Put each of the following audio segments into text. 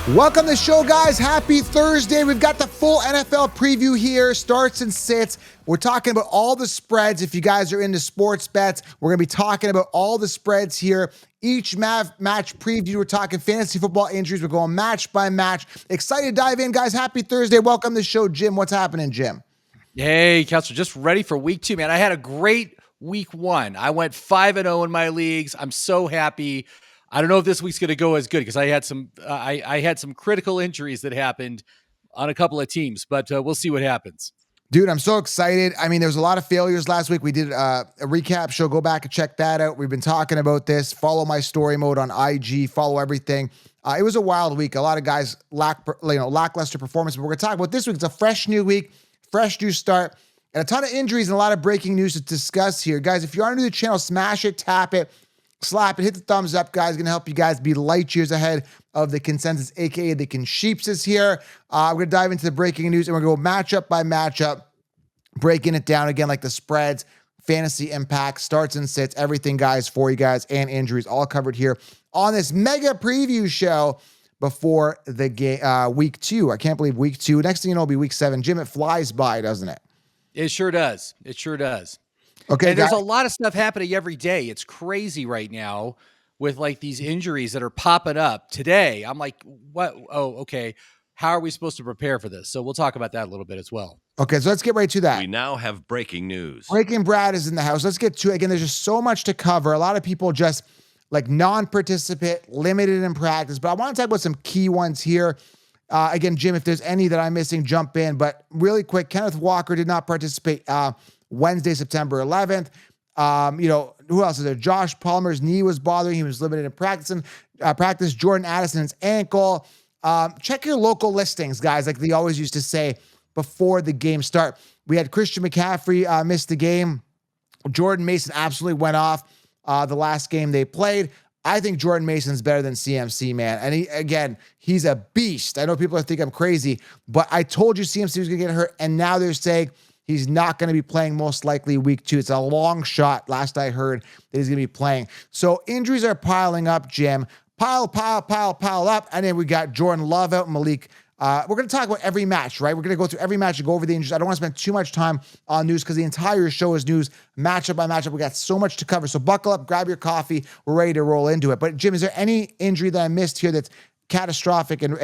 Welcome to the show, guys. Happy Thursday. We've got the full NFL preview here, starts and sits. We're talking about all the spreads. If you guys are into sports bets, we're going to be talking about all the spreads here. Each match preview, we're talking fantasy football injuries. We're going match by match. Excited to dive in, guys. Happy Thursday. Welcome to the show, Jim. What's happening, Jim? Hey, Counselor, just ready for week 2, man. I had a great week 1. I went 5-0 in my leagues. I'm so happy. I don't know if this week's going to go as good because I had some I had some critical injuries that happened on a couple of teams, but we'll see what happens. Dude, I'm so excited. I mean, there was a lot of failures last week. We did a recap show. Go back and check that out. We've been talking about this. Follow my story mode on IG. Follow everything. It was a wild week. A lot of guys lackluster performance. But we're going to talk about this week. It's a fresh new week, fresh new start, and a ton of injuries and a lot of breaking news to discuss here. Guys, if you are new to the channel, smash it, tap it, slap it, hit the thumbs up, guys. Going to help you guys be light years ahead of the consensus, aka the Consheeps is here. We're going to dive into the breaking news, and we're going to go matchup by matchup, breaking it down again like the spreads, fantasy impact, starts and sits, everything, guys, for you guys, and injuries, all covered here on this mega preview show before the game, week 2. I can't believe week 2. Next thing you know, it'll be week 7. Jim, it flies by, doesn't it? It sure does. It sure does. Okay, and there's a lot of stuff happening every day. It's crazy right now with like these injuries that are popping up. Today, I'm like, what? Oh, okay. How are we supposed to prepare for this? So we'll talk about that a little bit as well. Okay, so let's get right to that. We now have breaking news. Breaking Brad is in the house. Let's get to it. Again, there's just so much to cover. A lot of people just like non-participant, limited in practice. But I want to talk about some key ones here. Again, Jim, if there's any that I'm missing, jump in. But really quick, Kenneth Walker did not participate Wednesday, September 11th. Who else is there? Josh Palmer's knee was bothering. He was limited in practice. Jordan Addison's ankle. Check your local listings, guys, like they always used to say before the game start. We had Christian McCaffrey miss the game. Jordan Mason absolutely went off the last game they played. I think Jordan Mason's better than CMC, man. And he's a beast. I know people think I'm crazy, but I told you CMC was going to get hurt, and now they're saying he's not going to be playing most likely week 2. It's a long shot, last I heard, that he's going to be playing. So injuries are piling up, Jim. Pile up. And then we got Jordan Love out, Malik. We're going to talk about every match, right? We're going to go through every match and go over the injuries. I don't want to spend too much time on news because the entire show is news, matchup by matchup. We got so much to cover. So buckle up, grab your coffee. We're ready to roll into it. But Jim, is there any injury that I missed here that's catastrophic and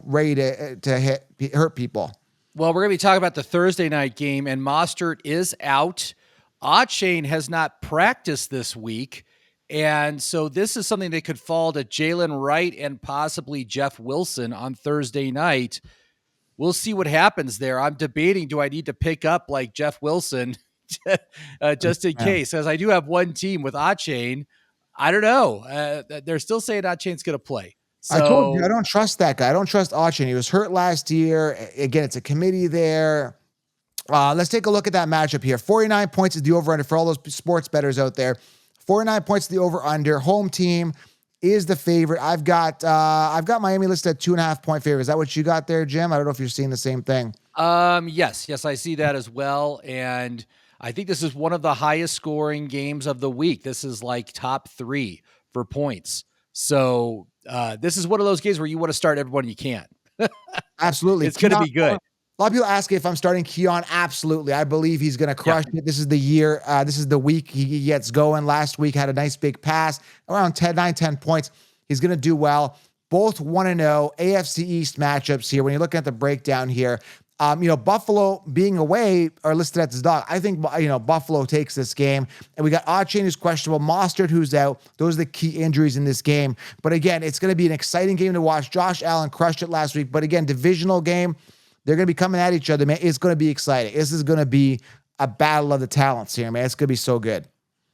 ready to hurt people? Well, we're going to be talking about the Thursday night game, and Mostert is out. Achane has not practiced this week, and so this is something that could fall to Jalen Wright and possibly Jeff Wilson on Thursday night. We'll see what happens there. I'm debating, do I need to pick up like Jeff Wilson just in case? As I do have one team with Achane. I don't know. They're still saying Achane's going to play. So, I told you, I don't trust that guy. I don't trust Achane. He was hurt last year. Again, it's a committee there. Let's take a look at that matchup here. 49 points is the over-under for all those sports bettors out there. 49 points is the over-under. Home team is the favorite. I've got Miami listed at 2.5-point favorite. Is that what you got there, Jim? I don't know if you're seeing the same thing. Yes, I see that as well. And I think this is one of the highest scoring games of the week. This is like top 3 for points. So this is one of those games where you want to start everyone you can. Absolutely. It's going to be good. A lot of people ask if I'm starting Keon. Absolutely. I believe he's going to crush it. This is the year. This is the week he gets going. Last week had a nice big pass, around 10 points. He's going to do well. Both 1-0 AFC East matchups here. When you're looking at the breakdown here, Buffalo being away are listed as the dog. I think, Buffalo takes this game. And we got Achane who's questionable, Mostert who's out. Those are the key injuries in this game. But again, it's going to be an exciting game to watch. Josh Allen crushed it last week. But again, divisional game. They're going to be coming at each other, man. It's going to be exciting. This is going to be a battle of the talents here, man. It's going to be so good.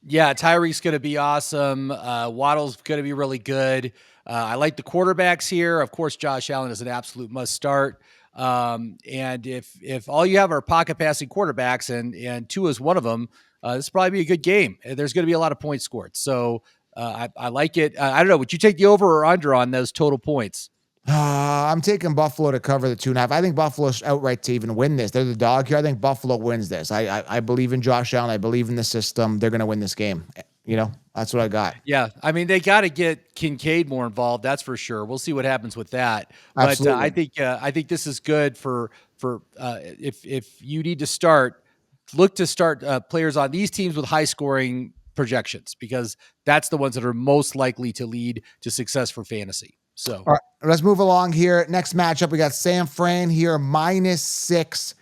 Yeah, Tyreek's going to be awesome. Waddle's going to be really good. I like the quarterbacks here. Of course, Josh Allen is an absolute must start. And if all you have are pocket passing quarterbacks and Tua is one of them, this will probably be a good game. There's going to be a lot of points scored. So I like it. I don't know. Would you take the over or under on those total points? I'm taking Buffalo to cover the 2.5. I think Buffalo's outright to even win this. They're the dog here. I think Buffalo wins this. I believe in Josh Allen. I believe in the system. They're going to win this game. That's what I got. Yeah, I mean, they got to get Kincaid more involved. That's for sure. We'll see what happens with that. But Absolutely. I think this is good for if you need to start, look to start players on these teams with high scoring projections because that's the ones that are most likely to lead to success for fantasy. So All right, let's move along here. Next matchup, we got San Fran here, -6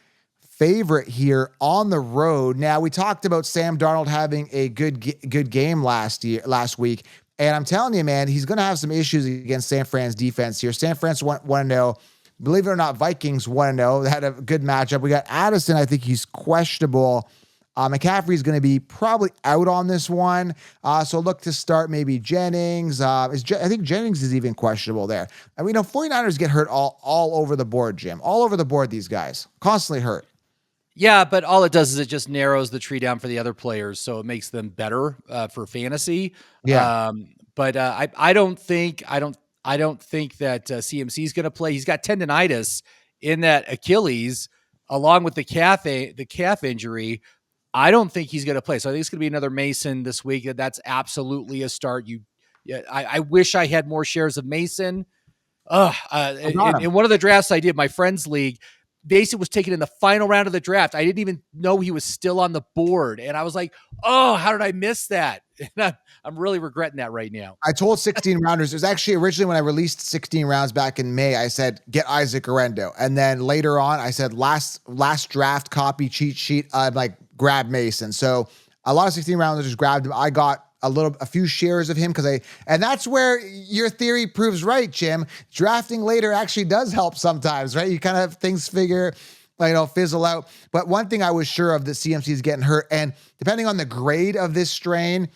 favorite here on the road. Now, we talked about Sam Darnold having a good game last week, and I'm telling you, man, he's going to have some issues against San Fran's defense here. San Fran's 1-0. Believe it or not, Vikings 1-0. They had a good matchup. We got Addison. I think he's questionable. McCaffrey's going to be probably out on this one. So look to start maybe Jennings. I think Jennings is even questionable there. And we know 49ers get hurt all over the board, Jim. All over the board, these guys. Constantly hurt. yeah, but all it does is it just narrows the tree down for the other players, so it makes them better for fantasy. Yeah. But I don't think that CMC is going to play. He's got tendonitis in that Achilles, along with the calf injury. I don't think he's going to play. So I think it's going to be another Mason this week. That's absolutely a start. I wish I had more shares of Mason. In one of the drafts I did, my friend's league, Mason was taken in the final round of the draft. I didn't even know he was still on the board. And I was like, oh, how did I miss that? And I'm really regretting that right now. I told 16 rounders. It was actually originally when I released 16 rounds back in May, I said, get Isaac Orendo. And then later on, I said, last draft copy cheat sheet, like grab Mason. So a lot of 16 rounders just grabbed him. I got a few shares of him and that's where your theory proves right, Jim. Drafting later actually does help sometimes, right? You kind of things fizzle out. But one thing I was sure of, that CMC is getting hurt, and depending on the grade of this strain,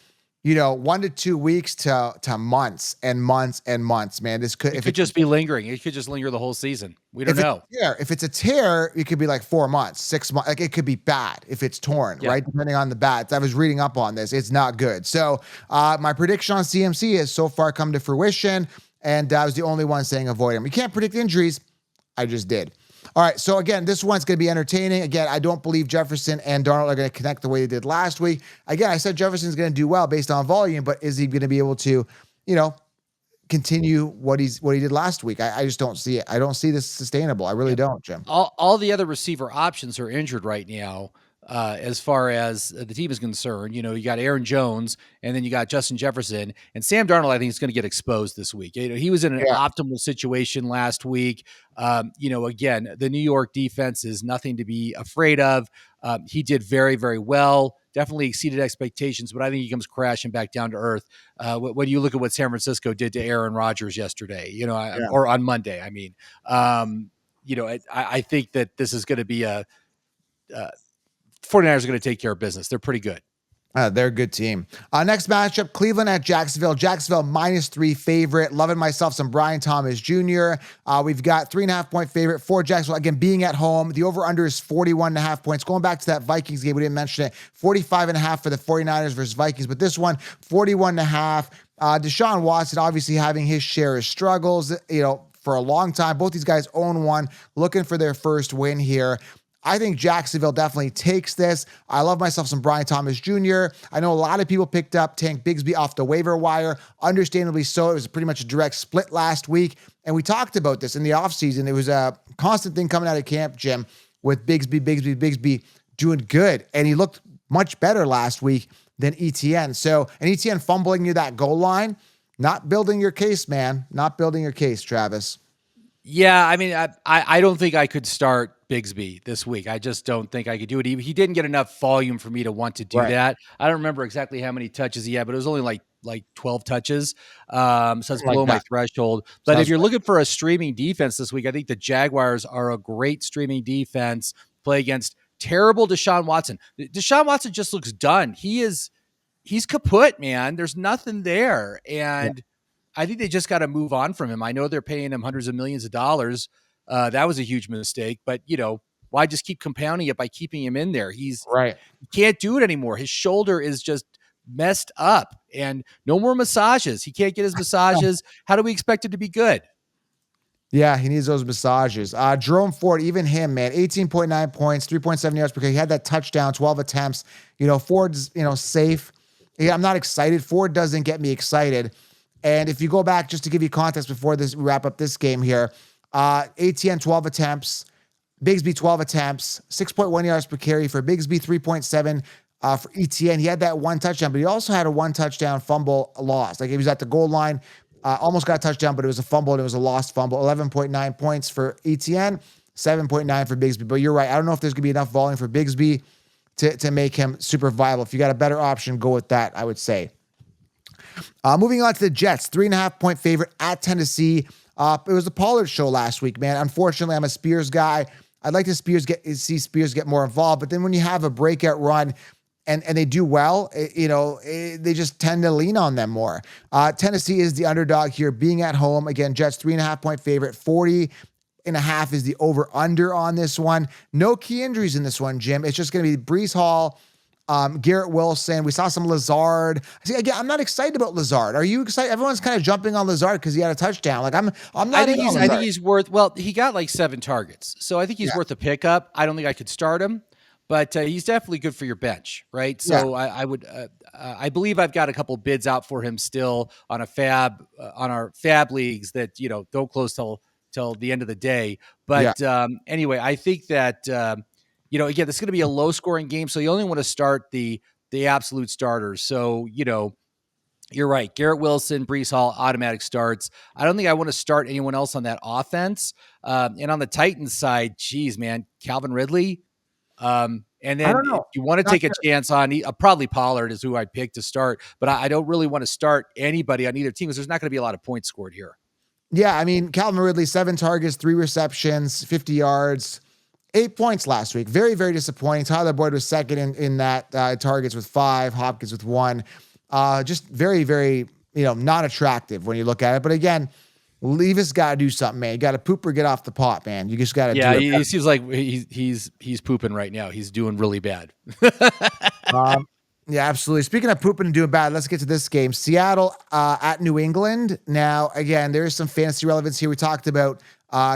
1 to 2 weeks to months and months and months, man. This could just be lingering. It could just linger the whole season. We don't know. If it's a tear, it could be like 4 months, 6 months. Like, it could be bad if it's torn, right? Depending on the bats. I was reading up on this. It's not good. So my prediction on CMC has so far come to fruition, and I was the only one saying avoid him. You can't predict injuries. I just did. All right, so again, this one's going to be entertaining. Again, I don't believe Jefferson and Darnold are going to connect the way they did last week. Again, I said Jefferson's going to do well based on volume, but is he going to be able to, continue what he did last week? I just don't see it. I don't see this sustainable. I really don't, Jim. All the other receiver options are injured right now. As far as the team is concerned, you got Aaron Jones, and then you got Justin Jefferson, and Sam Darnold. I think is going to get exposed this week. He was in an optimal situation last week. Again, the New York defense is nothing to be afraid of. He did very, very well. Definitely exceeded expectations, but I think he comes crashing back down to earth when you look at what San Francisco did to Aaron Rodgers yesterday. Or on Monday. I mean, I think that this is going to be a 49ers are going to take care of business. They're pretty good. They're a good team. Next matchup, Cleveland at Jacksonville. Jacksonville -3 favorite. Loving myself some Brian Thomas Jr. We've got 3.5-point favorite for Jacksonville. Again, being at home. The over-under is 41.5 points. Going back to that Vikings game, we didn't mention it. 45.5 for the 49ers versus Vikings. But this one, 41.5. Deshaun Watson obviously having his share of struggles, for a long time. Both these guys own one, looking for their first win here. I think Jacksonville definitely takes this. I love myself some Brian Thomas Jr. I know a lot of people picked up Tank Bigsby off the waiver wire. Understandably so. It was pretty much a direct split last week. And we talked about this in the offseason. It was a constant thing coming out of camp, Jim, with Bigsby doing good. And he looked much better last week than ETN. And ETN fumbling near that goal line, not building your case, man. Not building your case, Travis. Yeah, I mean, I don't think I could start Bigsby this week. I just don't think I could do it. He didn't get enough volume for me to want to do that. I don't remember exactly how many touches he had, but it was only like 12 touches. So it's below my threshold. But if you're looking for a streaming defense this week, I think the Jaguars are a great streaming defense. Play against terrible Deshaun Watson. Deshaun Watson just looks done. He's kaput, man. There's nothing there. And I think they just got to move on from him. I know they're paying him hundreds of millions of dollars. That was a huge mistake, but why just keep compounding it by keeping him in there? He can't do it anymore. His shoulder is just messed up, and no more massages. He can't get his massages. How do we expect it to be good? Yeah, he needs those massages. Jerome Ford, even him, man, 18.9 points, 3.7 yards per carry. He had that touchdown, 12 attempts. Ford's, safe. Yeah, I'm not excited for. It doesn't get me excited. And if you go back, just to give you context before this, we wrap up this game here, ATN 12 attempts, Bigsby 12 attempts, 6.1 yards per carry for Bigsby, 3.7 for ETN. He had that one touchdown, but he also had a one touchdown fumble loss. Like he was at the goal line, almost got a touchdown, but it was a fumble and it was a lost fumble. 11.9 points for ETN, 7.9 for Bigsby. But you're right. I don't know if there's going to be enough volume for Bigsby to make him super viable. If you got a better option, go with that, I would say. Moving on to the Jets, 3.5-point favorite at Tennessee. It was the Pollard show last week, man. Unfortunately, I'm a Spears guy. I'd like to see Spears get more involved, but then when you have a breakout run and they do well, they just tend to lean on them more. Tennessee is the underdog here, being at home. Again, Jets 3.5-point favorite, 40.5 is the over-under on this one. No key injuries in this one, Jim. It's just going to be Breece Hall, Garrett Wilson. We saw some Lazard. See, again, I'm not excited about Lazard. Are you excited? Everyone's kind of jumping on Lazard because he had a touchdown. Like I'm not. I think he's worth. Well, he got like 7 targets, so I think he's worth a pickup. I don't think I could start him, but he's definitely good for your bench, right? So I would. I believe I've got a couple bids out for him still on on our fab leagues that don't close till the end of the day. But anyway, I think that. Again, this is going to be a low-scoring game, so you only want to start the absolute starters. So, you're right. Garrett Wilson, Breece Hall, automatic starts. I don't think I want to start anyone else on that offense. And on the Titans side, geez, man, Calvin Ridley. And then if you want to take a chance on probably Pollard is who I picked to start, but I don't really want to start anybody on either team because there's not going to be a lot of points scored here. Yeah, I mean, Calvin Ridley, 7 targets, 3 receptions, 50 yards. 8 points last week. Very, very disappointing. Tyler Boyd was second in that targets with 5, Hopkins with 1. Just very, very, not attractive when you look at it. But again, Levis got to do something, man. You got to poop or get off the pot, man. You just got to do it. He seems like he's pooping right now. He's doing really bad. Yeah, absolutely. Speaking of pooping and doing bad, let's get to this game. Seattle at New England. Now, again, there is some fantasy relevance here. We talked about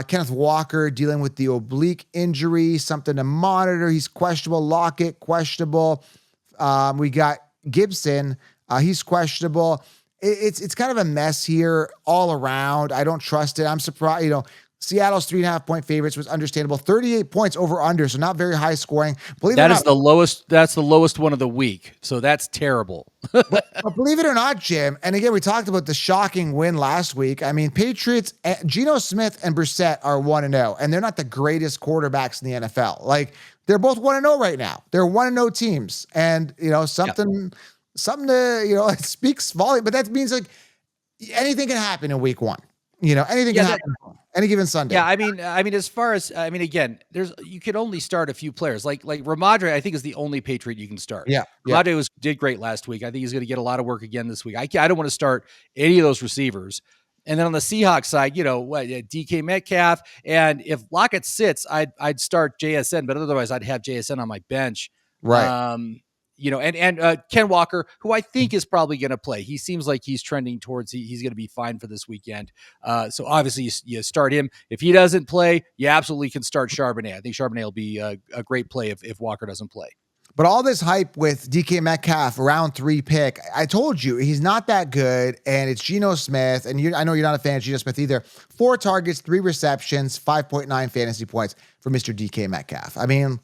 Kenneth Walker dealing with the oblique injury, something to monitor. He's questionable. Lockett, questionable. We got Gibson. He's questionable. It's kind of a mess here all around. I don't trust it. I'm surprised, Seattle's 3.5-point favorites was understandable. 38 points over under, so not very high scoring. That's the lowest one of the week. So that's terrible. but believe it or not, Jim, and again, we talked about the shocking win last week. I mean, Patriots, Geno Smith and Brissett are 1-0, and they're not the greatest quarterbacks in the NFL. Like, they're both 1-0 right now. They're 1-0 teams. And, something to, it speaks volume, but that means like anything can happen in week 1. Anything can happen. Any given Sunday. Yeah, I mean, as far as again, you can only start a few players. Like Ramondre, I think is the only Patriot you can start. Yeah, Ramondre did great last week. I think he's going to get a lot of work again this week. I don't want to start any of those receivers. And then on the Seahawks side, DK Metcalf, and if Lockett sits, I'd start JSN, but otherwise I'd have JSN on my bench. Right. And Ken Walker, who I think is probably going to play. He seems like he's trending towards he's going to be fine for this weekend. So obviously you start him. If he doesn't play, you absolutely can start Charbonnet. I think Charbonnet will be a great play if Walker doesn't play. But all this hype with DK Metcalf, round 3 pick, I told you, he's not that good, and it's Geno Smith, and I know you're not a fan of Geno Smith either. 4 targets, 3 receptions, 5.9 fantasy points for Mr. DK Metcalf. I mean,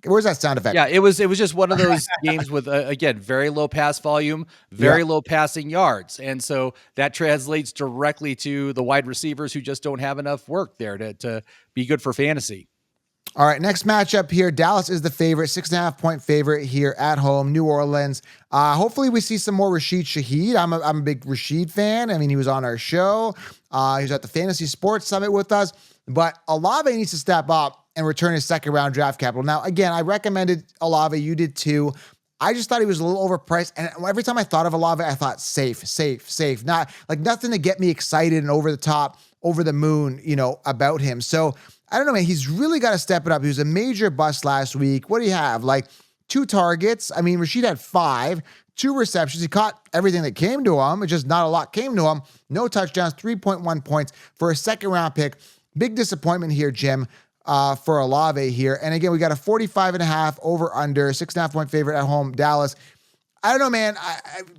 where's that sound effect? Yeah, it was just one of those games with, again, very low pass volume, very low passing yards. And so that translates directly to the wide receivers who just don't have enough work there to be good for fantasy. All right, next matchup here. Dallas is the favorite, 6.5-point favorite here at home, New Orleans. Hopefully we see some more Rashid Shaheed. I'm a big Rashid fan. I mean, he was on our show. He was at the Fantasy Sports Summit with us. But Olave needs to step up and return his second-round draft capital. Now, again, I recommended Olave. You did too. I just thought he was a little overpriced. And every time I thought of Olave, I thought safe. Not like nothing to get me excited and over the top, over the moon, about him. So I don't know, man. He's really got to step it up. He was a major bust last week. What do you have? Like 2 targets. I mean, Rashid had 5, 2 receptions. He caught everything that came to him. It's just not a lot came to him. No touchdowns, 3.1 points for a second-round pick. Big disappointment here, Jim, for Olave here. And again, we got a 45.5 over under, 6.5-point favorite at home, Dallas. I don't know, man.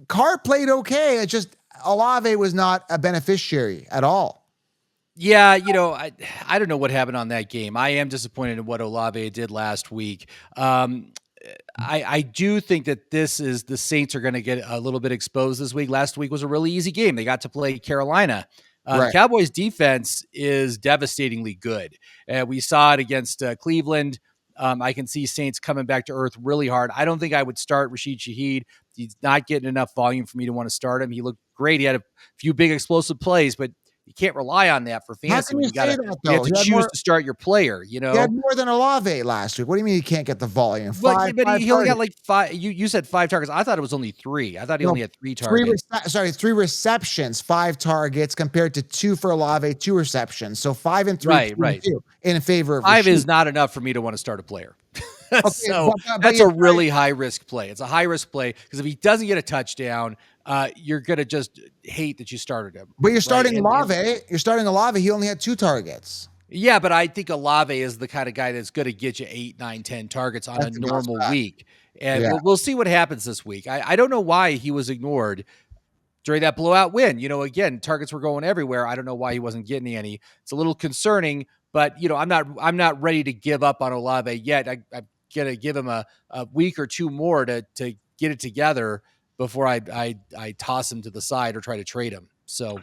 Carr played okay. It's just Olave was not a beneficiary at all. Yeah, I don't know what happened on that game. I am disappointed in what Olave did last week. I do think that the Saints are going to get a little bit exposed this week. Last week was a really easy game. They got to play Carolina. The Right. Cowboys defense is devastatingly good. We saw it against Cleveland. I can see Saints coming back to earth really hard. I don't think I would start Rashid Shaheed. He's not getting enough volume for me to want to start him. He looked great. He had a few big explosive plays, but you can't rely on that for How fantasy can when you say that you have though? to choose to start your player, He had more than Olave last week. What do you mean he can't get the volume? Well, yeah, but Five he only got targets. like 5. You said 5 targets. I thought it was only 3. I thought he No, only had 3 targets. three receptions, 5 targets compared to 2 for Olave, 2 receptions. So 5 and 3, Right, 2 and right. 2 in favor of 5 Rashid. is not enough for me to want to start a player. Okay, So but that's you're a really high risk play. It's a high risk play because if he doesn't get a touchdown, you're gonna just hate that you started him. But you're Right? starting And Olave. You're starting Olave. He only had 2 targets. yeah, but I think Olave is the kind of guy that's going to get you 8, 9, 10 targets on a That's a bounce normal back. week. And Yeah. we'll see what happens this week. I don't know why he was ignored during that blowout win. Again, targets were going everywhere. I don't know why he wasn't getting any. It's a little concerning, but I'm not ready to give up on Olave yet. I'm gonna give him a week or 2 more to get it together before I toss him to the side or try to trade him. So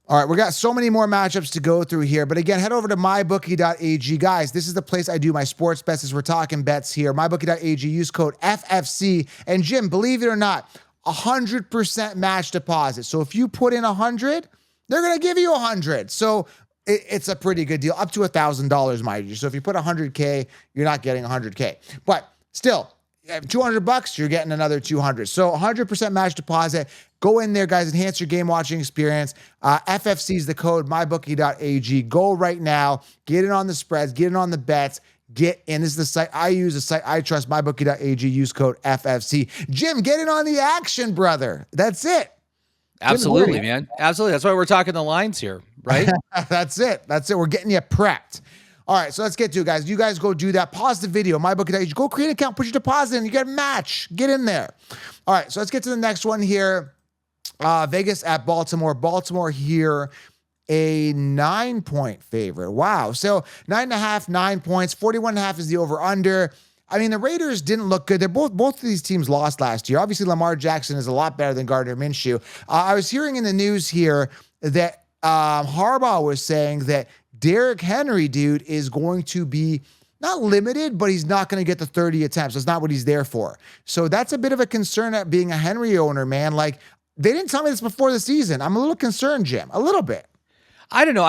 All right, we got so many more matchups to go through here. But again, head over to mybookie.ag. Guys, this is the place I do my sports bets as we're talking bets here. Mybookie.ag, use code FFC. And Jim, believe it or not, 100% match deposit. So if you put in 100, they're going to give you 100. So it's a pretty good deal, up to $1,000, mind you. So if you put 100K, you're not getting 100K. But still, $200, you're getting another 200. So 100% match deposit. Go in there, guys. Enhance your game watching experience. FFC is the code, mybookie.ag. Go right now. Get in on the spreads. Get in on the bets. Get in. This is the site I use, the site I trust, mybookie.ag. Use code FFC. Jim, get in on the action, brother. That's it. absolutely, man. Absolutely. That's why we're talking the lines here, right? That's it. That's it. We're getting you prepped. All right, so let's get to it, guys. You guys go do that. Pause the video. MyBookie.ag. Go create an account. Put your deposit in. You get a match. Get in there. All right, so let's get to the next one here. Vegas at Baltimore. Baltimore here, a 9-point favorite. Wow. So 9.5, 9 points. 41.5 is the over/under. I mean, the Raiders didn't look good. They're both of these teams lost last year. Obviously, Lamar Jackson is a lot better than Gardner Minshew. I was hearing in the news here that Harbaugh was saying that Derrick Henry, dude, is going to be not limited, but he's not going to get the 30 attempts. That's not what he's there for. So that's a bit of a concern at being a Henry owner, man. Like, they didn't tell me this before the season. I'm a little concerned, Jim, a little bit. I don't know.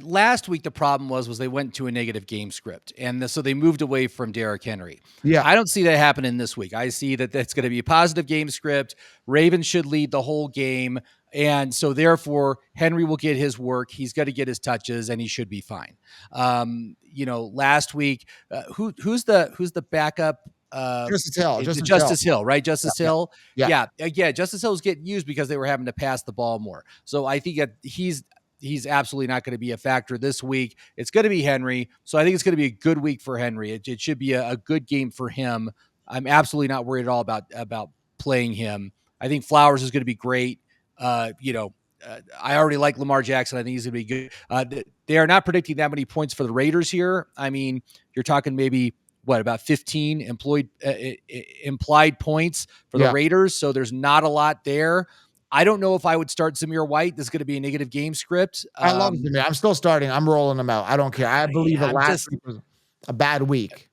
Last week the problem was they went to a negative game script, and so they moved away from Derrick Henry. Yeah. I don't see that happening this week. I see that that's going to be a positive game script. Ravens should lead the whole game, and so therefore Henry will get his work. He's got to get his touches, and he should be fine. Last week, who's the backup? Justice Hill. Justice Hill, right? Justice Hill. Yeah. Yeah. Justice Hill was getting used because they were having to pass the ball more. So I think that he's absolutely not going to be a factor this week. It's going to be Henry. So I think it's going to be a good week for Henry. It should be a good game for him. I'm absolutely not worried at all about playing him. I think Flowers is going to be great. I already like Lamar Jackson. I think he's going to be good. They are not predicting that many points for the Raiders here. I mean, you're talking maybe about 15 implied points for the Raiders. So there's not a lot there. I don't know if I would start Zamir White. This is going to be a negative game script. I love Zamir. I'm still starting. I'm rolling him out. I don't care. I believe it last week was a bad week.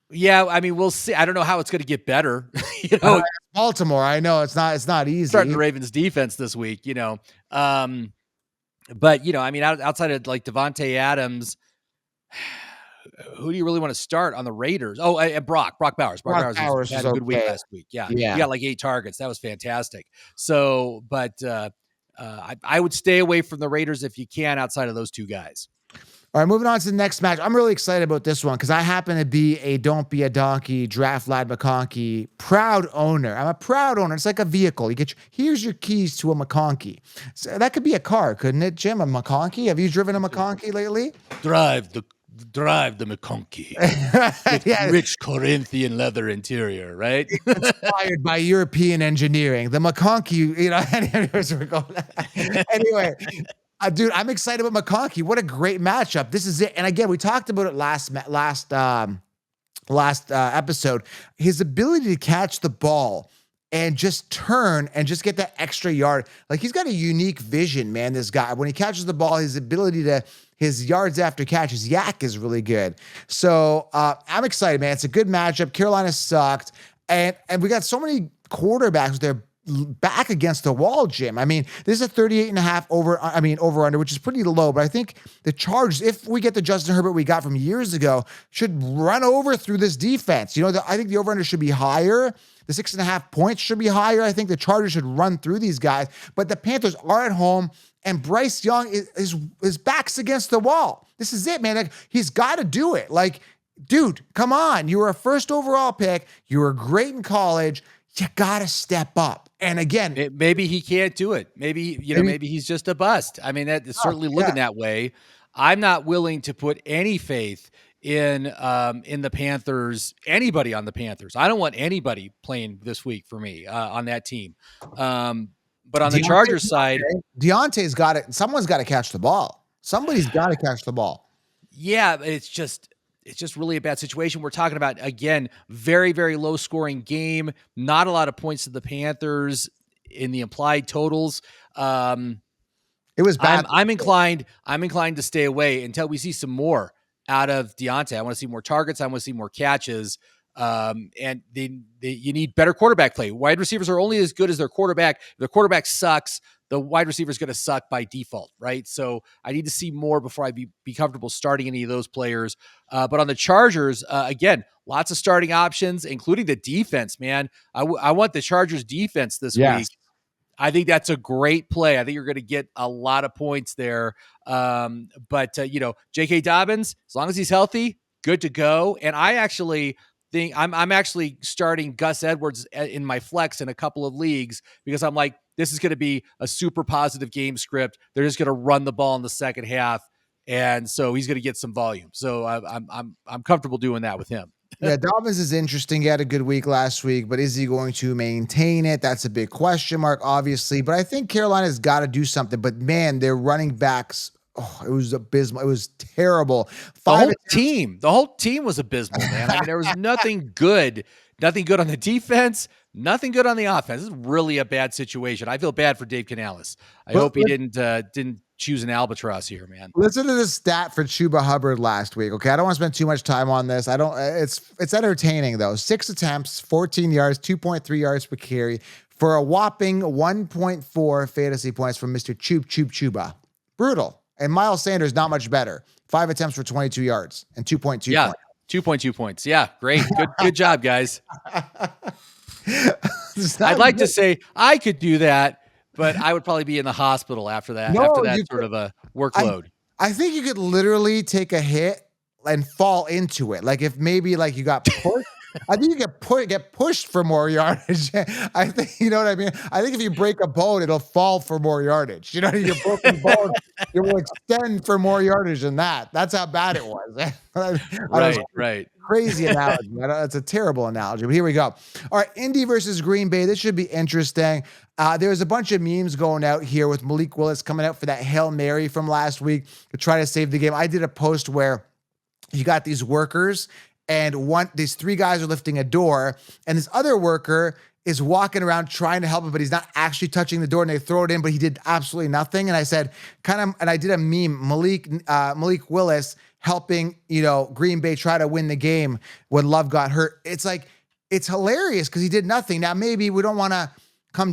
Yeah, I mean, we'll see. I don't know how it's going to get better. Baltimore. I know it's not easy. Starting the Ravens defense this week, but I mean, outside of like Devontae Adams, who do you really want to start on the Raiders? Oh, Brock Bowers. Brock Bowers had a good week last week. Yeah. He got like 8 targets. That was fantastic. So, but I would stay away from the Raiders if you can outside of those 2 guys. All right, moving on to the next match. I'm really excited about this one because I happen to be a Don't Be a Donkey, Draft Lad McConkey proud owner. I'm a proud owner. It's like a vehicle. Here's your keys to a McConkey. So that could be a car, couldn't it, Jim? A McConkey? Have you driven a McConkey lately? Drive the drive the McConkey with Yeah, rich Corinthian leather interior, right? inspired by European engineering. The McConkey, anyways, we're going. Anyway, dude, I'm excited about McConkey. What a great matchup. This is it. And again, we talked about it last episode. His ability to catch the ball and just turn and just get that extra yard. Like, he's got a unique vision, man, this guy. When he catches the ball, his yards after catch, his yak is really good. So I'm excited, man. It's a good matchup. Carolina sucked. And we got so many quarterbacks they're back against the wall, Jim. I mean, this is a 38.5 over under, which is pretty low, but I think the Chargers, if we get the Justin Herbert we got from years ago, should run over through this defense. I think the over under should be higher. The 6.5 points should be higher. I think the Chargers should run through these guys, but the Panthers are at home, and Bryce Young is back's against the wall. This is it, man. Like, he's got to do it. Like, dude, come on. You were a first overall pick. You were great in college. You got to step up. And again, maybe he can't do it. Maybe he's just a bust. I mean, that is certainly looking that way. I'm not willing to put any faith in the Panthers, anybody on the Panthers. I don't want anybody playing this week for me on that team. But on the Chargers side, Deontay's got it. Someone's got to catch the ball. Somebody's got to catch the ball. Yeah, it's just really a bad situation. We're talking about, again, very, very low scoring game. Not a lot of points to the Panthers in the implied totals. It was bad. I'm inclined to stay away until we see some more out of Deontay. I want to see more targets. I want to see more catches. And you need better quarterback play. Wide receivers are only as good as their quarterback. If the quarterback sucks, the wide receiver is going to suck by default, right? So I need to see more before I be comfortable starting any of those players. But on the Chargers, again, lots of starting options, including the defense, man. I want the Chargers defense this week. I think that's a great play. I think you're going to get a lot of points there. But J.K. Dobbins, as long as he's healthy, good to go. And I actually think I'm actually starting Gus Edwards in my flex in a couple of leagues because I'm like, this is going to be a super positive game script. They're just going to run the ball in the second half, and so he's going to get some volume. So I'm comfortable doing that with him. Yeah, Dobbins is interesting. He had a good week last week, but is he going to maintain it? That's a big question mark, obviously. But I think Carolina's got to do something. But man, their running backs, it was abysmal. It was terrible. The whole team was abysmal, man. I mean, there was nothing good on the defense, nothing good on the offense. This is really a bad situation. I feel bad for Dave Canales. I hope he didn't choose an albatross here, man. Listen to this stat for Chuba Hubbard last week. Okay, I don't want to spend too much time on this. It's entertaining though. 6 attempts, 14 yards, 2.3 yards per carry for a whopping 1.4 fantasy points from Mr. Chuba. Brutal. And Miles Sanders, not much better. 5 attempts for 22 yards and 2.2 points. 2.2 points. Yeah, great. Good job, guys. I'd like to say I could do that, but I would probably be in the hospital after that sort of a workload. I think you could literally take a hit and fall into it. Like if maybe like you got pushed. I think you get pushed for more yardage. I think, you know what I mean? I think if you break a bone, it'll fall for more yardage. You know, your broken bone, it will extend for more yardage than that. That's how bad it was. Right. Crazy analogy. That's a terrible analogy, but here we go. All right, Indy versus Green Bay. This should be interesting. There's a bunch of memes going out here with Malik Willis coming out for that Hail Mary from last week to try to save the game. I did a post where you got these workers and these 3 guys are lifting a door, and this other worker is walking around trying to help him, but he's not actually touching the door, and they throw it in, but he did absolutely nothing. And I said, and I did a meme, Malik Willis helping, Green Bay try to win the game when Love got hurt. It's like, it's hilarious because he did nothing. Now, maybe we don't want to come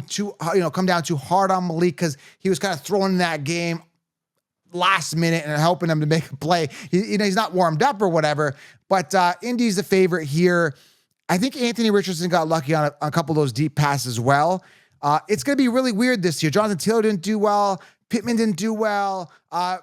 down too hard on Malik because he was kind of thrown in that game last minute and helping them to make a play. He's not warmed up or whatever, but Indy's the favorite here. I think Anthony Richardson got lucky on a couple of those deep passes as well. It's going to be really weird this year. Jonathan Taylor didn't do well. Pittman didn't do well. What's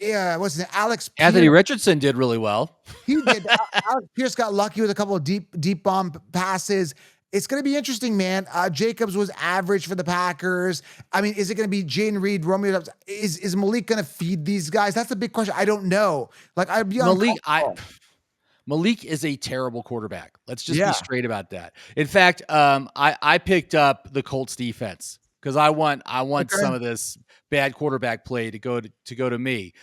his name? Alex Pierce. Anthony Richardson did really well. He did. Alex Pierce got lucky with a couple of deep bomb passes. It's going to be interesting, man. Jacobs was average for the Packers. I mean, is it going to be Jaden Reed, Romeo Doubs? Is Malik going to feed these guys? That's a big question. I don't know. Like, I'd be Malik, uncomfortable. Malik is a terrible quarterback. Let's just be Yeah. straight about that. In fact, I picked up the Colts defense because I want Okay. some of this bad quarterback play to go to me.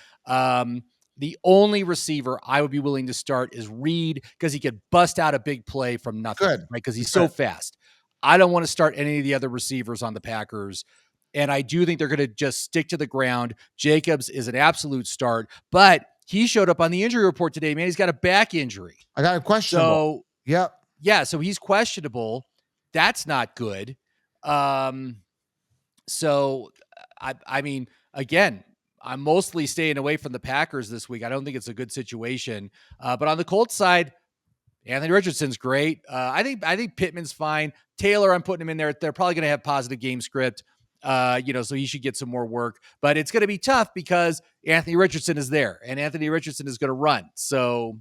The only receiver I would be willing to start is Reed because he could bust out a big play from nothing, Good. right? Because he's Good. so fast. I don't want to start any of the other receivers on the Packers. And I do think they're going to just stick to the ground. Jacobs is an absolute start, but he showed up on the injury report today, man. He's got a back injury. I got a questionable. So, Yep. yeah, so he's questionable. That's not good. So I mean, again, I'm mostly staying away from the Packers this week. I don't think it's a good situation. But on the Colts side, Anthony Richardson's great. I think Pittman's fine. Taylor, I'm putting him in there. They're probably going to have positive game script. So he should get some more work. But it's going to be tough because Anthony Richardson is there, and Anthony Richardson is going to run. So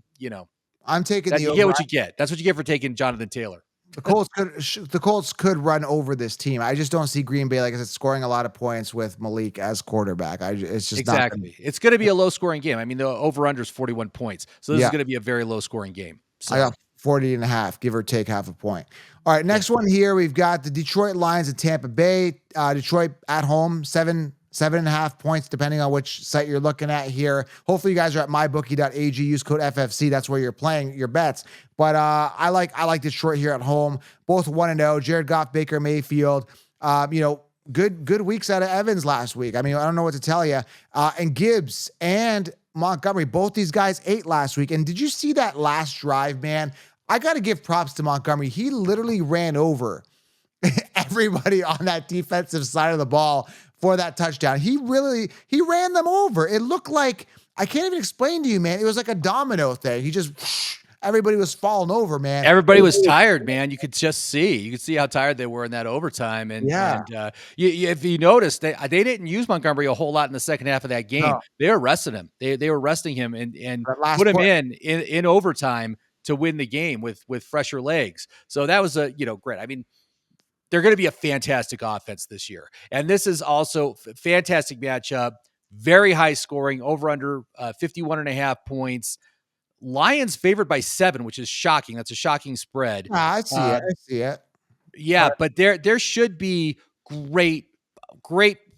I'm taking you get what you get. That's what you get for taking Jonathan Taylor. The Colts could run over this team. I just don't see Green Bay, like I said, scoring a lot of points with Malik as quarterback. It's just exactly. It's going to be a low scoring game. I mean, the over under is 41 points. So this is going to be a very low scoring game. So I got 40.5, give or take half a point. All right, next one here. We've got the Detroit Lions at Tampa Bay. Detroit at home, 7.5 points, depending on which site you're looking at here. Hopefully you guys are at mybookie.ag. Use code FFC. That's where you're playing your bets. But I like Detroit here at home. Both 1-0. Jared Goff, Baker Mayfield. Good weeks out of Evans last week. I mean, I don't know what to tell you. And Gibbs and Montgomery, both these guys ate last week. And did you see that last drive, man? I got to give props to Montgomery. He literally ran over everybody on that defensive side of the ball for that touchdown. He ran them over. It looked like, I can't even explain to you, man. It was like a domino thing. Everybody was falling over, man. Everybody was tired, man. You could see how tired they were in that overtime. And if you noticed, they didn't use Montgomery a whole lot in the second half of that game. No. They were resting him. They were resting him and put him in overtime to win the game with fresher legs. So that was great. I mean, they're going to be a fantastic offense this year. And this is also a fantastic matchup, very high scoring, over under 51.5 points. Lions favored by 7, which is shocking. That's a shocking spread. I see it. Yeah, but there should be great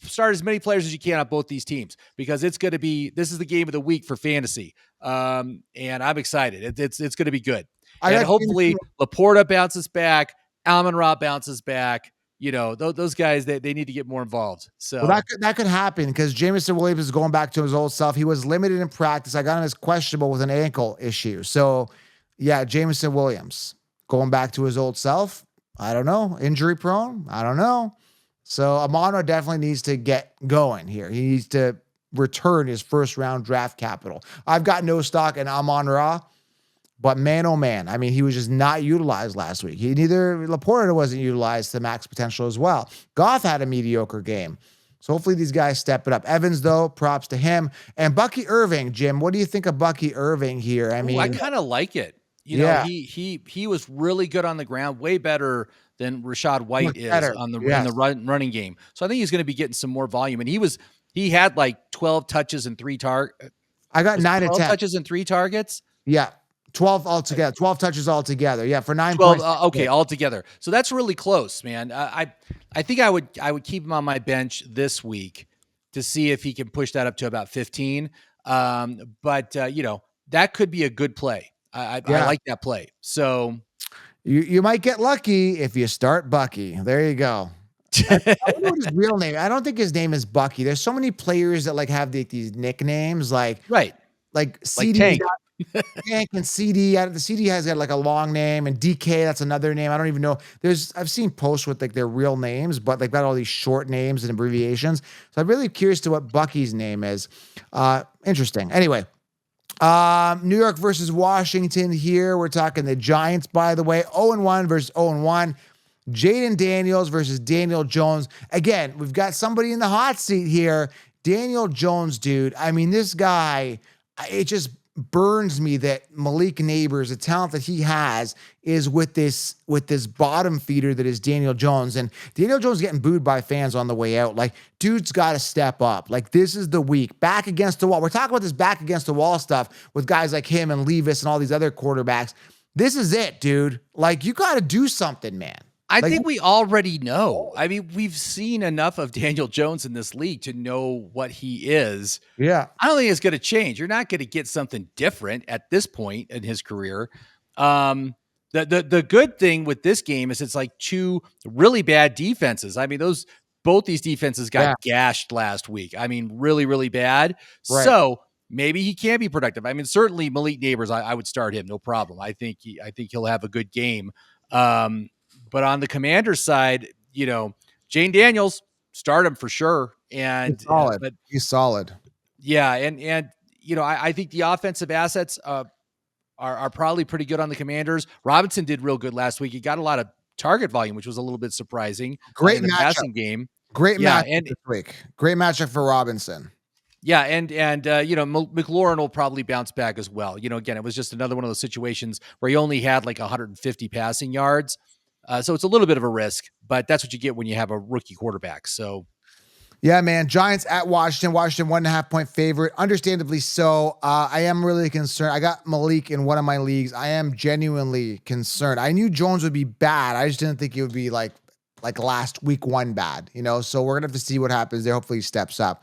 start as many players as you can on both these teams because this is the game of the week for fantasy. And I'm excited. It's going to be good. And hopefully Laporta bounces back. Amon-Ra bounces back. Those guys, they need to get more involved. So that could happen because Jameson Williams is going back to his old self. He was limited in practice. I got him as questionable with an ankle issue. So, yeah, Jameson Williams going back to his old self. I don't know. Injury prone. I don't know. So Amon-Ra definitely needs to get going here. He needs to return his first round draft capital. I've got no stock in Amon-Ra. But man, oh man, I mean, he was just not utilized last week. Laporta wasn't utilized to max potential as well. Goff had a mediocre game. So hopefully these guys step it up. Evans, though, props to him. And Bucky Irving, Jim, what do you think of Bucky Irving here? I mean, I kind of like it. He was really good on the ground, way better than Rachaad White is in the running game. So I think he's going to be getting some more volume. And he had like 12 touches and 3 targets. I got 9 to 10 touches and 3 targets. Yeah. 12 altogether, 12 touches altogether. Yeah, for 9 points. Okay, altogether. So that's really close, man. I think I would keep him on my bench this week to see if he can push that up to about 15. But that could be a good play. I like that play. So you might get lucky if you start Bucky. There you go. I don't know his real name. I don't think his name is Bucky. There's so many players that have these nicknames like CD. Tank. Tank and CD. The CD has got a long name, and DK, that's another name. I don't even know. I've seen posts with their real names, but they've got all these short names and abbreviations. So I'm really curious to what Bucky's name is. Interesting. Anyway, New York versus Washington here. We're talking the Giants, by the way. 0-1 versus 0-1. Jaden Daniels versus Daniel Jones. Again, we've got somebody in the hot seat here. Daniel Jones, dude. I mean, this guy, burns me that Malik Neighbors, the talent that he has, is with this bottom feeder that is Daniel Jones. And Daniel Jones is getting booed by fans on the way out. Like, dude's got to step up. Like, this is the week. Back against the wall. We're talking about this back against the wall stuff with guys like him and Levis and all these other quarterbacks. This is it, dude. Like, you got to do something, man. I Like, think we already know. I mean, we've seen enough of Daniel Jones in this league to know what he is. yeah. I don't think it's going to change. You're not going to get something different at this point in his career. The good thing with this game is it's like two really bad defenses. I mean, both these defenses got gashed last week. I mean, really, really bad. Right. So maybe he can be productive. I mean, certainly Malik Neighbors, I would start him, no problem. I think he'll have a good game. But on the Commanders side, Jane Daniels, start him for sure. And He's solid. He's solid. Yeah, and I think the offensive assets are probably pretty good on the Commanders. Robinson did real good last week. He got a lot of target volume, which was a little bit surprising. Great in the passing game. Great matchup this week. Great matchup for Robinson. Yeah, and McLaurin will probably bounce back as well. Again, it was just another one of those situations where he only had like 150 passing yards. So it's a little bit of a risk, but that's what you get when you have a rookie quarterback. So, yeah, man. Giants at Washington. Washington 1.5 point favorite. Understandably so. I am really concerned. I got Malik in one of my leagues. I am genuinely concerned. I knew Jones would be bad. I just didn't think it would be like last week one bad, So we're gonna have to see what happens there. Hopefully he steps up.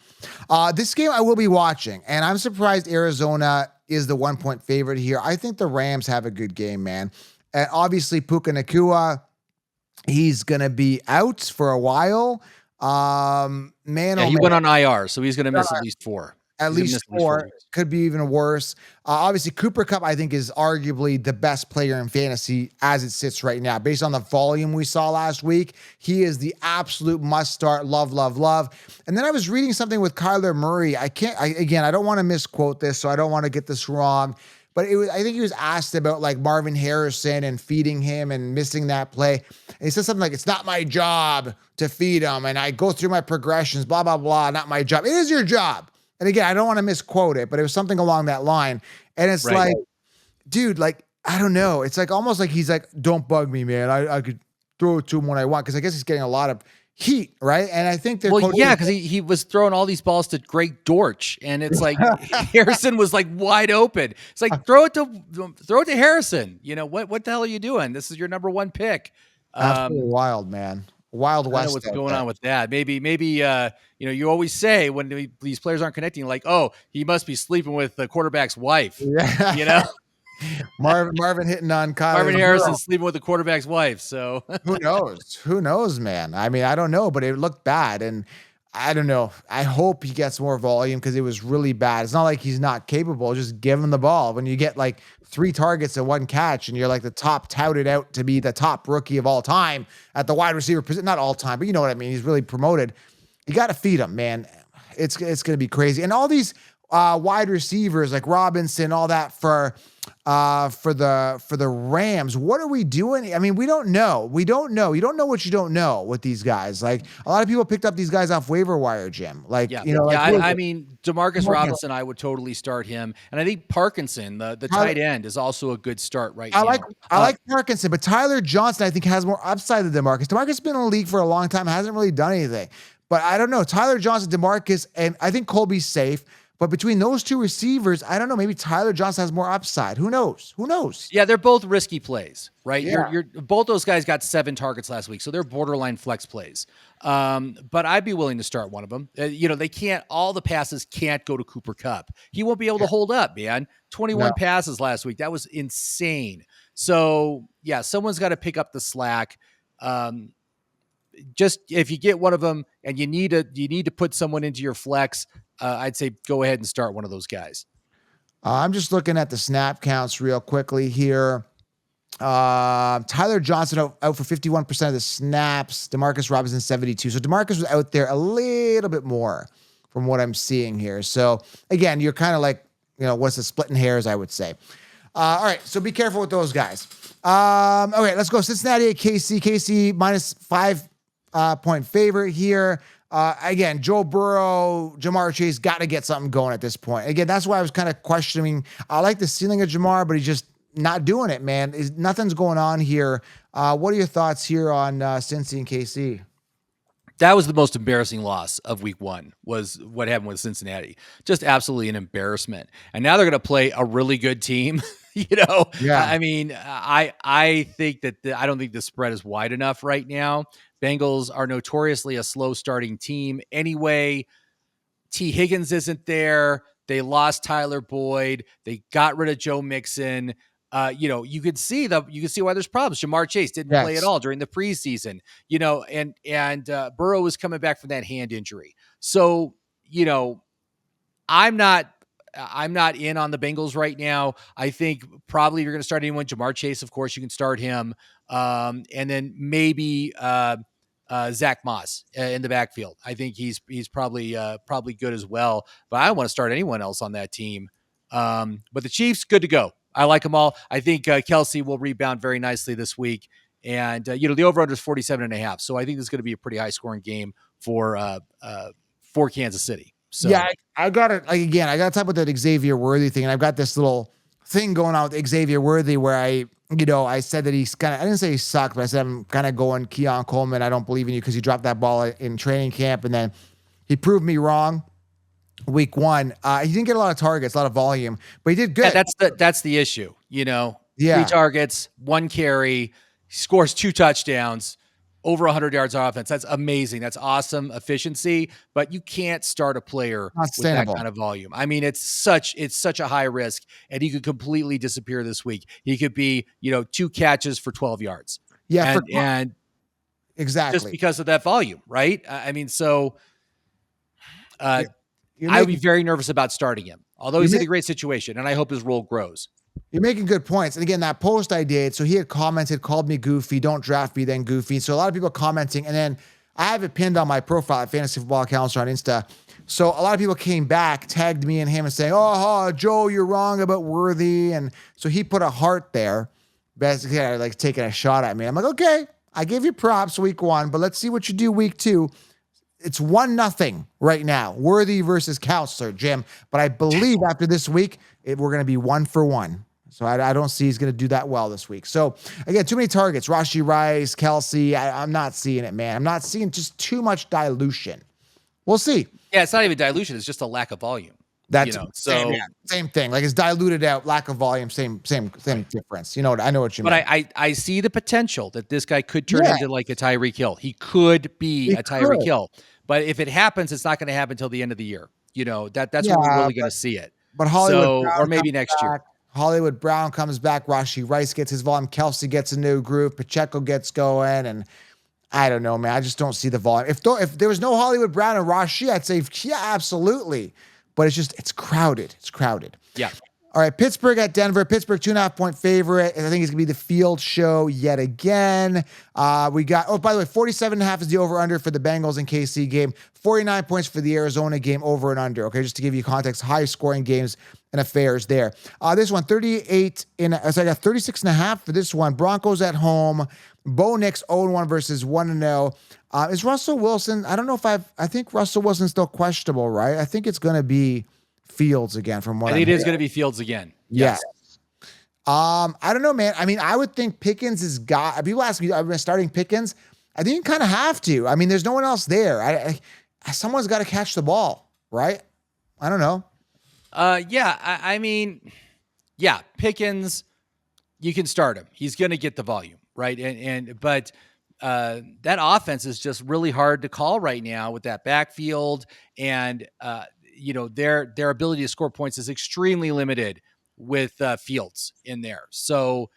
This game I will be watching, and I'm surprised Arizona is the 1 point favorite here. I think the Rams have a good game, man. And obviously Puka Nacua, he's going to be out for a while. He went on IR, so he's going to miss at least 4. At least 4. Could be even worse. Obviously, Cooper Kupp, I think, is arguably the best player in fantasy as it sits right now. Based on the volume we saw last week, he is the absolute must-start. Love, love, love. And then I was reading something with Kyler Murray. I don't want to misquote this, so I don't want to get this wrong. But I think he was asked about like Marvin Harrison and feeding him and missing that play. And he said something like, it's not my job to feed him. And I go through my progressions, blah, blah, blah. Not my job. It is your job. And again, I don't want to misquote it, but it was something along that line. And it's like, dude, like, I don't know. It's like almost like he's like, don't bug me, man. I could throw it to him when I want. Cause I guess he's getting a lot of heat, right? And I think they're because he was throwing all these balls to Greg Dortch, and it's like Harrison was like wide open. It's like throw it to Harrison. What the hell are you doing? This is your number 1 pick. Absolutely wild, man. Wild West. I don't know what's going on with that. Maybe you always say when these players aren't connecting, like, oh, he must be sleeping with the quarterback's wife. Yeah. Marvin hitting on Kyler. Marvin Harrison sleeping with the quarterback's wife. So who knows? Who knows, man? I mean, I don't know, but it looked bad. And I don't know. I hope he gets more volume because it was really bad. It's not like he's not capable. Just give him the ball. When you get like 3 targets and 1 catch and you're like the top touted out to be the top rookie of all time at the wide receiver position, not all time, but you know what I mean? He's really promoted. You got to feed him, man. It's going to be crazy. And all these wide receivers like Robinson, all that for the Rams. What are we doing? I mean, we don't know. You don't know what you don't know with these guys. Like a lot of people picked up these guys off waiver wire, Jim. I mean, Demarcus Robinson, I would totally start him. And I think Parkinson, the tight end, is also a good start right now. I like Parkinson, but Tyler Johnson, I think, has more upside than Demarcus. Demarcus has been in the league for a long time, hasn't really done anything. But I don't know. Tyler Johnson, Demarcus, and I think Colby's safe. But between those 2 receivers, I don't know. Maybe Tyler Johnson has more upside. Who knows? Yeah, they're both risky plays, right? Yeah. You're both those guys got 7 targets last week, so they're borderline flex plays. But I'd be willing to start one of them. They can't. All the passes can't go to Cooper Kupp. He won't be able to hold up, man. 21 passes last week. That was insane. So yeah, someone's got to pick up the slack. Just if you get one of them and you need to put someone into your flex, I'd say go ahead and start one of those guys. I'm just looking at the snap counts real quickly here. Tyler Johnson out for 51% of the snaps. Demarcus Robinson 72. So Demarcus was out there a little bit more from what I'm seeing here. So again, you're kind of like, what's the splitting hairs, I would say. All right, so be careful with those guys. Okay, let's go. Cincinnati at KC. KC minus 5 point favorite here. Again, Joe Burrow, Jamar Chase got to get something going at this point. Again, that's why I was kind of questioning. I like the ceiling of Jamar, but he's just not doing it, man. Nothing's going on here. What are your thoughts here on Cincy and KC? That was the most embarrassing loss of week one, was what happened with Cincinnati. Just absolutely an embarrassment. And now they're going to play a really good team. Yeah. I mean, I think that I don't think the spread is wide enough right now. Bengals are notoriously a slow starting team anyway. T. Higgins isn't there. They lost Tyler Boyd. They got rid of Joe Mixon. You could see why there's problems. Jamar Chase didn't play at all during the preseason. And Burrow was coming back from that hand injury. So, I'm not in on the Bengals right now. I think probably if you're going to start anyone, Jamar Chase, of course, you can start him. And then maybe Zach Moss in the backfield. I think he's probably good as well. But I don't want to start anyone else on that team. But the Chiefs, good to go. I like them all. I think Kelsey will rebound very nicely this week. And, the over-under is 47.5. So I think this is going to be a pretty high-scoring game for Kansas City. So yeah, I got it. Like, again, I got to talk about that Xavier Worthy thing. And I've got this little thing going on with Xavier Worthy where I said that he's I didn't say he sucked, but I said I'm kind of going Keon Coleman. I don't believe in you because you dropped that ball in training camp. And then he proved me wrong. Week one, he didn't get a lot of targets, a lot of volume, but he did good. Yeah, that's the issue. 3 targets, 1 carry, he scores 2 touchdowns, over 100 yards on offense. That's amazing. That's awesome efficiency, but you can't start a player with that kind of volume. I mean, it's such a high risk, and he could completely disappear this week. He could be, 2 catches for 12 yards. Yeah, and exactly just because of that volume, right? I mean, so I would be very nervous about starting him, although he's in a great situation, and I hope his role grows. You're making good points. And again, that post I did, so he had commented, called me goofy, don't draft me, then goofy. So a lot of people commenting, and then I have it pinned on my profile at Fantasy Football Counselor on Insta. So a lot of people came back, tagged me and him and saying, oh, Joe, you're wrong about Worthy. And so he put a heart there, basically like taking a shot at me. I'm like, okay, I gave you props week one, but let's see what you do week two. It's 1-0 right now. Worthy versus Counselor, Jim. But I believe after this week, we're going to be 1-for-1. So I don't see he's going to do that well this week. So, again, too many targets. Rashee Rice, Kelsey. I'm not seeing it, man. I'm not seeing just too much dilution. We'll see. Yeah, it's not even dilution. It's just a lack of volume. That's same thing. Like it's diluted out, lack of volume, same difference. I know what you mean. But I see the potential that this guy could turn into like a Tyreek Hill. He could be a Tyreek Hill. But if it happens, it's not going to happen until the end of the year. That's when we're really going to see it. But Hollywood Brown or maybe next year. Hollywood Brown comes back. Rashee Rice gets his volume. Kelsey gets a new groove. Pacheco gets going. And I don't know, man. I just don't see the volume. If there was no Hollywood Brown and Rashee, I'd say, yeah, absolutely. But it's crowded. It's crowded. Yeah. All right, Pittsburgh at Denver. Pittsburgh 2.5-point favorite. And I think it's going to be the field show yet again. We got, by the way, 47.5 is the over-under for the Bengals and KC game. 49 points for the Arizona game, over and under. Okay, just to give you context, high-scoring games and affairs there. This one, 38 so I got 36.5 for this one. Broncos at home. Bo Nix 0-1 versus 1-0. Is Russell Wilson, I don't know if I think Russell Wilson's still questionable, right? I think it's going to be Fields again from what I think it is going to be Fields again. Yes. I don't know, man. I mean, I would think Pickens has got, people ask me, I've been starting Pickens. I think you kind of have to. I mean, there's no one else there. Someone's got to catch the ball, right? I don't know. I mean, Pickens, you can start him. He's going to get the volume, right? But that offense is just really hard to call right now with that backfield, and their ability to score points is extremely limited with Fields in there. So,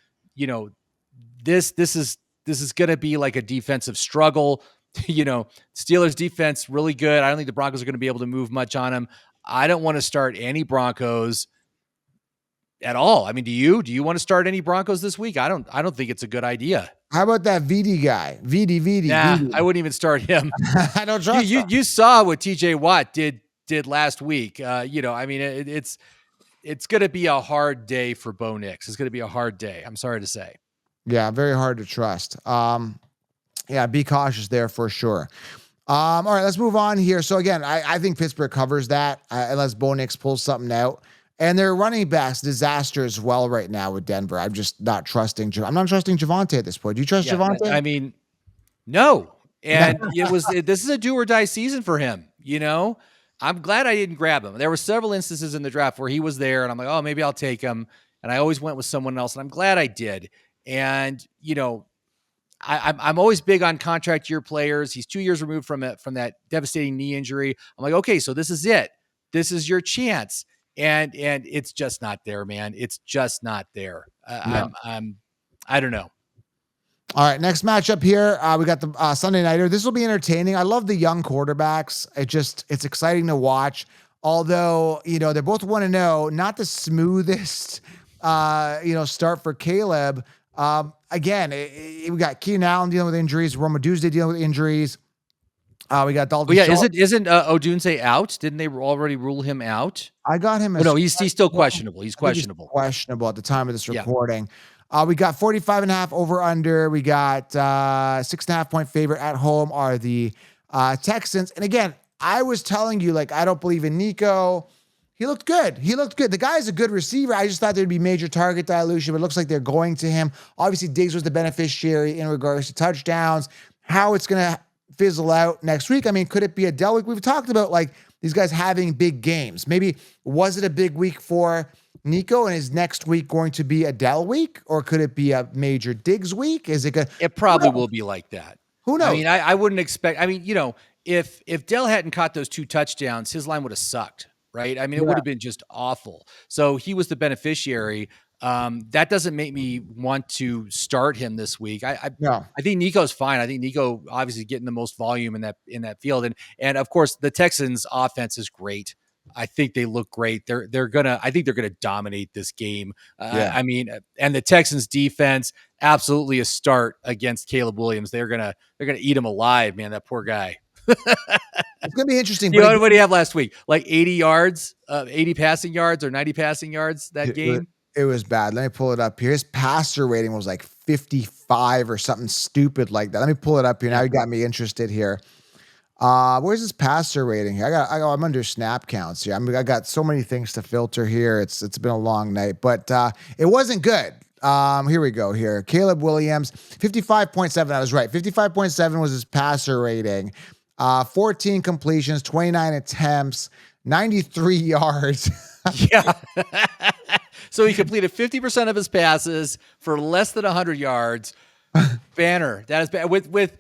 this is going to be like a defensive struggle. Steelers defense really good. I don't think the Broncos are going to be able to move much on them. I don't want to start any Broncos at all. I mean, do you want to start any Broncos this week? I don't think it's a good idea. How about that VD guy? VD. Nah, I wouldn't even start him. I don't trust him. You saw what TJ Watt did last week. I mean, it's going to be a hard day for Bo Nix. It's going to be a hard day. I'm sorry to say. Yeah, very hard to trust. Be cautious there for sure. All right, let's move on here. So again, I think Pittsburgh covers that unless Bo Nix pulls something out. And their running backs disaster as well right now with Denver. I'm just not trusting. I'm not trusting Javante at this point. Do you trust Yeah, Javante? I mean, no. And this is a do or die season for him. I'm glad I didn't grab him. There were several instances in the draft where he was there, and I'm like, oh, maybe I'll take him. And I always went with someone else, and I'm glad I did. And I'm always big on contract year players. He's 2 years removed from that devastating knee injury. I'm like, okay, so this is it. This is your chance, and it's just not there, man. It's just not there. No. I don't know. All right, next matchup here. We got the Sunday Nighter. This will be entertaining. I love the young quarterbacks. It's exciting to watch. Although, they're both 1-0, not the smoothest, start for Caleb. Again, we got Keenan Allen dealing with injuries, Roma Tuesday dealing with injuries. We got Dalton. Well, yeah, isn't Odunze out? Didn't they already rule him out? I got him. Oh, no, he's still questionable. He's questionable. Questionable at the time of this recording. We got 45.5 over under. We got 6.5 point favorite at home are the Texans. And again, I was telling you, I don't believe in Nico. He looked good. The guy's a good receiver. I just thought there'd be major target dilution, but it looks like they're going to him. Obviously, Diggs was the beneficiary in regards to touchdowns. How it's going to fizzle out next week. I mean, could it be a Dell week? We've talked about these guys having big games. Maybe was it a big week for Nico and is next week going to be a Dell week, or could it be a major Diggs week? It probably will be like that. Who knows? I mean, I wouldn't expect. I mean, if Dell hadn't caught those 2 touchdowns, his line would have sucked, right? I mean, it would have been just awful. So he was the beneficiary. That doesn't make me want to start him this week. I think Nico's fine. I think Nico obviously getting the most volume in that field, and of course the Texans' offense is great. I think they look great. I think they're gonna dominate this game. I mean, and the Texans' defense absolutely a start against Caleb Williams. They're gonna eat him alive, man. That poor guy. It's gonna be interesting. What did he have last week? 80 yards, 80 passing yards, or 90 passing yards that game. It was bad. Let me pull it up here. His passer rating was 55 or something stupid like that. Let me pull it up here. Now you got me interested here. Where's his passer rating here? I'm under snap counts here. I got so many things to filter here. It's been a long night, but it wasn't good. Here we go here. Caleb Williams, 55.7. I was right. 55.7 was his passer rating. 14 completions, 29 attempts, 93 yards. Yeah. So he completed 50% of his passes for less than 100 yards. Banner. That is bad. With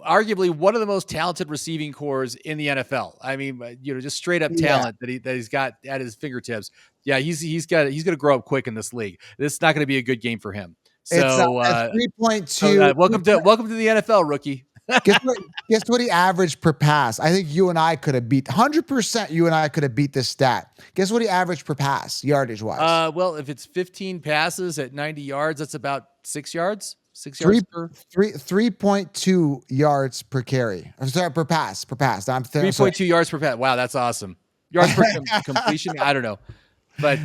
arguably one of the most talented receiving cores in the NFL. I mean, just straight up talent that he's got at his fingertips. Yeah, he's going to grow up quick in this league. This is not going to be a good game for him. So it's 3.2. Welcome to the NFL, rookie. Guess what he averaged per pass? I think you and I could have beat 100%. You and I could have beat this stat. Guess what he averaged per pass, yardage wise? Well, if it's 15 passes at 90 yards, that's about 6 yards. 6 yards per 3.2 yards per carry. I'm sorry, per pass. I'm 3.2 yards per pass. Wow, that's awesome. Yards per completion. I don't know, but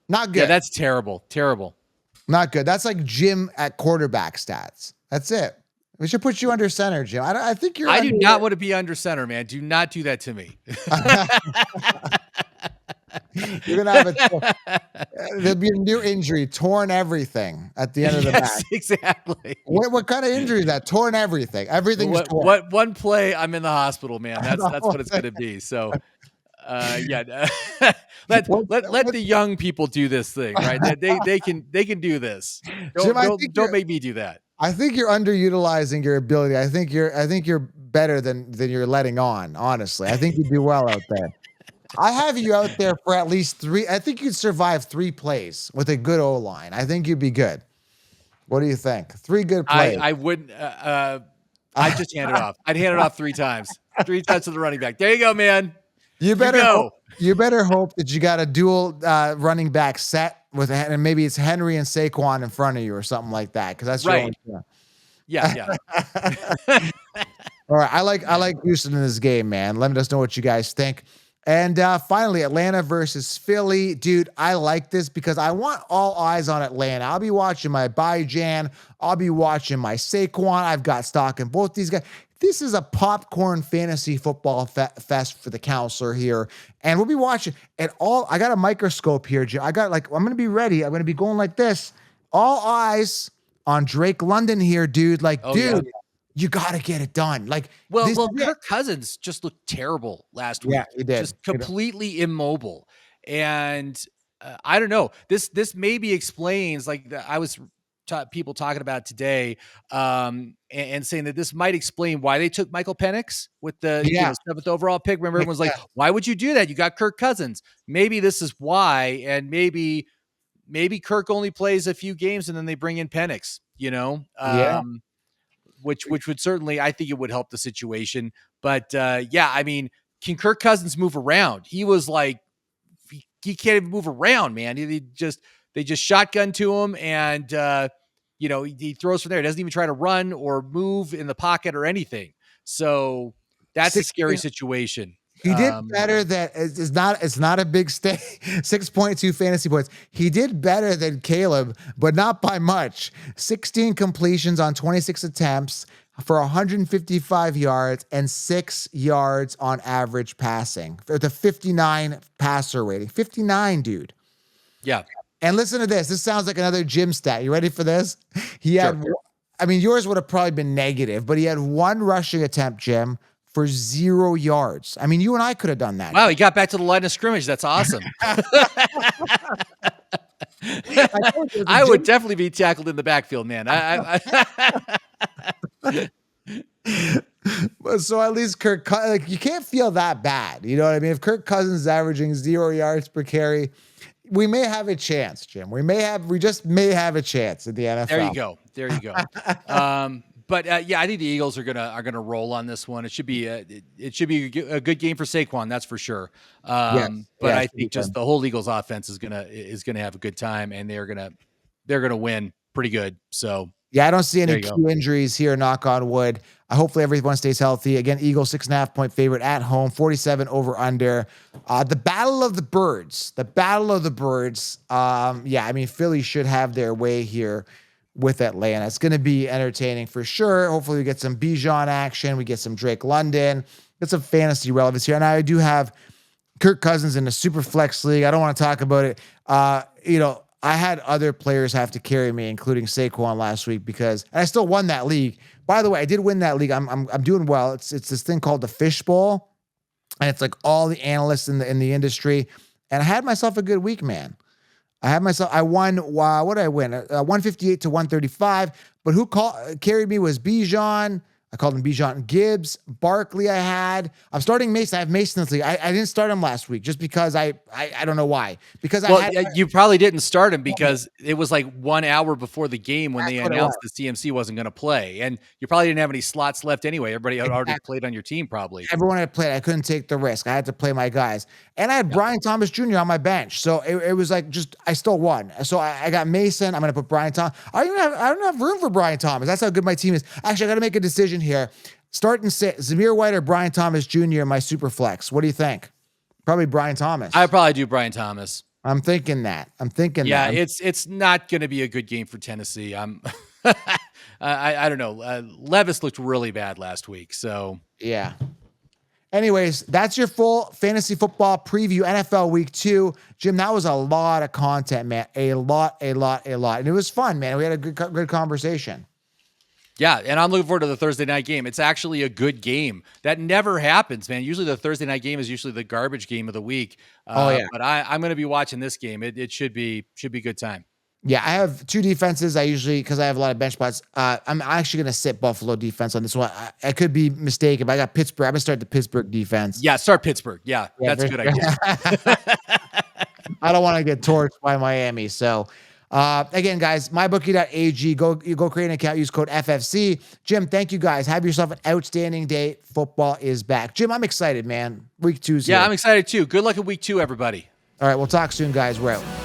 not good. Yeah, that's terrible. Terrible. Not good. That's like Jim at quarterback stats. That's it. We should put you under center, Jim. I think you're. I do not want to be under center, man. Do not do that to me. You're gonna have there'll be a new injury, torn everything at the end of the match. Exactly. What kind of injury is that? Torn everything. Everything's torn. What one play? I'm in the hospital, man. That's what it's gonna be. So. Yeah, let the young people do this thing, right? They can do this. Don't make me do that. I think you're underutilizing your ability. I think you're better than you're letting on. Honestly, I think you do well out there. I have you out there for at least 3. I think you'd survive 3 plays with a good O line. I think you'd be good. What do you think? 3 good plays. I wouldn't. I'd just hand it off. I'd hand it off 3 times. 3 times to the running back. There you go, man. You better hope that you got a dual running back set and maybe it's Henry and Saquon in front of you or something like that, because that's right. Yeah. All right, I like Houston in this game, man. Let us know what you guys think. And finally, Atlanta versus Philly. Dude, I like this because I want all eyes on Atlanta. I'll be watching my Bijan. I'll be watching my Saquon. I've got stock in both these guys. this is a popcorn fantasy football fest for the counselor here. And we'll be watching it all. I got a microscope here, Jim. I'm going to be ready. I'm going to be going like this. All eyes on Drake London here, dude. Like, Oh, dude, yeah. you got to get it done. Like, Well, Kirk Cousins just looked terrible last week. Yeah, he did. Just completely immobile. And I don't know. This maybe explains, like, I was people talking about today, and saying that this might explain why they took Michael Penix with the 7th overall pick. Remember, everyone's like, "Why would you do that? You got Kirk Cousins." Maybe this is why, and maybe Kirk only plays a few games and then they bring in Penix. Which would certainly, I think it would help the situation. But I mean, can Kirk Cousins move around? He was like, he can't even move around, man. They just shotgun to him, and he throws from there. He doesn't even try to run or move in the pocket or anything. So that's a scary situation. He did better than it's not a big stay. 6.2 fantasy points. He did better than Caleb, but not by much. 16 completions on 26 attempts for 155 yards and 6 yards on average passing. The 59 passer rating. 59, dude. Yeah. And listen to this. This sounds like another gym stat. You ready for this? He had, I mean, yours would have probably been negative, but he had 1 rushing attempt, Jim, for 0 yards. I mean, you and I could have done that. Wow, he got back to the line of scrimmage. That's awesome. I would definitely be tackled in the backfield, man. So at least Kirk, like, you can't feel that bad. You know what I mean? If Kirk Cousins is averaging 0 yards per carry, we may have a chance, Jim. We just may have a chance in the NFL. There you go. But I think the Eagles are gonna roll on this one. It should be a good game for Saquon, that's for sure. I think just the whole Eagles offense is gonna have a good time, and they're gonna win pretty good. So yeah, I don't see any key injuries here. Knock on wood. Hopefully everyone stays healthy. Again, Eagles 6.5 point favorite at home. 47 over under. The battle of the birds. I mean, Philly should have their way here with Atlanta. It's going to be entertaining for sure. Hopefully we get some Bijan action. We get some Drake London. Get some fantasy relevance here. And I do have Kirk Cousins in a super flex league. I don't want to talk about it. I had other players have to carry me, including Saquon last week, and I still won that league. By the way, I did win that league. I'm doing well. It's this thing called the Fish Bowl, and it's like all the analysts in the industry. And I had myself a good week, man. I won, what did I win? 158 to 135. But who carried me was Bijan. I called him Bijan. Gibbs, Barkley I'm starting Mason. I have Mason this league. I didn't start him last week just because I don't know why. Because you probably didn't start him because it was like 1 hour before the game when they announced the CMC wasn't going to play. And you probably didn't have any slots left anyway. Everybody had already played on your team probably. Everyone had played. I couldn't take the risk. I had to play my guys. And I had Brian Thomas Jr. on my bench. So it was like I still won. So I got Mason. I'm going to put Brian Thomas. I don't have room for Brian Thomas. That's how good my team is. Actually, I got to make a decision here. Start and sit Zamir White or Brian Thomas Jr. in my super flex. What do you think? Probably Brian Thomas. I probably do Brian Thomas. I'm thinking that. Yeah, it's not going to be a good game for Tennessee. I don't know. Levis looked really bad last week. So yeah. Anyways, that's your full fantasy football preview, NFL Week 2. Jim, that was a lot of content, man. A lot. And it was fun, man. We had a good conversation. Yeah, and I'm looking forward to the Thursday night game. It's actually a good game. That never happens, man. Usually the Thursday night game is usually the garbage game of the week. But I'm going to be watching this game. It should be a good time. Yeah, I have 2 defenses. Because I have a lot of bench spots. I'm actually going to sit Buffalo defense on this one. I could be mistaken, but I got Pittsburgh. I'm going to start the Pittsburgh defense. Yeah, start Pittsburgh. Yeah, that's a good idea. I don't want to get torched by Miami. So, again, guys, mybookie.ag. Go create an account. Use code FFC. Jim, thank you, guys. Have yourself an outstanding day. Football is back. Jim, I'm excited, man. Week 2's here. Yeah, I'm excited too. Good luck in week 2, everybody. All right, we'll talk soon, guys. We're out.